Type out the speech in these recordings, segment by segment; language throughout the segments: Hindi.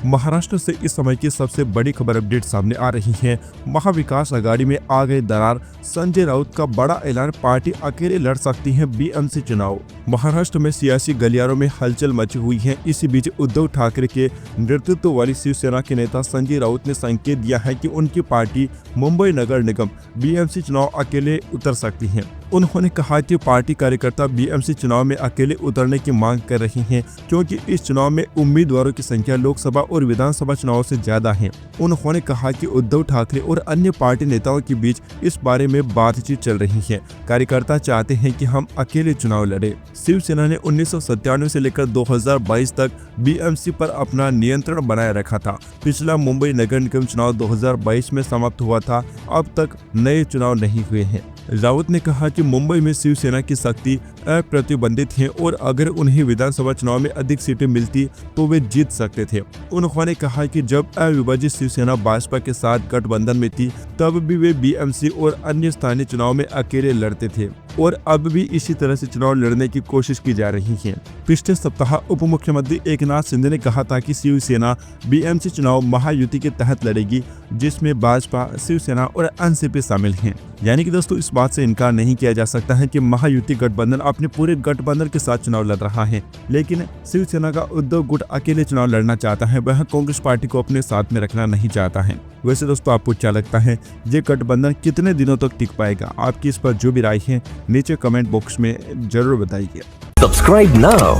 महाराष्ट्र से इस समय की सबसे बड़ी खबर अपडेट सामने आ रही है। महाविकास आघाड़ी में आ गई दरार, संजय राउत का बड़ा ऐलान, पार्टी अकेले लड़ सकती है बीएमसी चुनाव। महाराष्ट्र में सियासी गलियारों में हलचल मची हुई है। इसी बीच उद्धव ठाकरे के नेतृत्व वाली शिवसेना के नेता संजय राउत ने संकेत दिया है कि उनकी पार्टी मुंबई नगर निगम बीएमसी चुनाव अकेले उतर सकती है। उन्होंने कहा कि पार्टी कार्यकर्ता बीएमसी चुनाव में अकेले उतरने की मांग कर रही हैं, क्योंकि इस चुनाव में उम्मीदवारों की संख्या लोकसभा और विधानसभा चुनाव से ज्यादा है। उन्होंने कहा कि उद्धव ठाकरे और अन्य पार्टी नेताओं के बीच इस बारे में बातचीत चल रही है। कार्यकर्ता चाहते हैं कि हम अकेले चुनाव लड़े। शिवसेना ने 1997 से लेकर 2022 तक बीएमसी पर अपना नियंत्रण बनाए रखा था। पिछला मुंबई नगर निगम चुनाव 2022 में समाप्त हुआ था। अब तक नए चुनाव नहीं हुए हैं। राउत ने कहा कि मुंबई में शिवसेना की शक्ति अप्रतिबंधित है और अगर उन्हें विधानसभा चुनाव में अधिक सीटें मिलती तो वे जीत सकते थे। उन्होंने कहा कि जब अविभाजित शिवसेना भाजपा के साथ गठबंधन में थी तब भी वे बीएमसी और अन्य स्थानीय चुनाव में अकेले लड़ते थे और अब भी इसी तरह से चुनाव लड़ने की कोशिश की जा रही है। पिछले सप्ताह उप मुख्यमंत्री एकनाथ शिंदे ने कहा था कि शिवसेना बीएमसी चुनाव महायुति के तहत लड़ेगी, जिसमें भाजपा, शिवसेना और एनसीपी शामिल हैं। यानी कि दोस्तों, इस बात से इनकार नहीं किया जा सकता है कि महायुति गठबंधन अपने पूरे गठबंधन के साथ चुनाव लड़ रहा है, लेकिन शिवसेना का उद्धव गुट अकेले चुनाव लड़ना चाहता है। वह कांग्रेस पार्टी को अपने साथ में रखना नहीं चाहता है। वैसे दोस्तों, आपको क्या लगता है, ये गठबंधन कितने दिनों तक टिक पाएगा? आपकी इस पर जो भी राय है नीचे कमेंट बॉक्स में जरूर बताइए। Subscribe now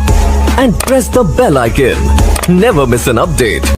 and press the bell icon. Never miss an update.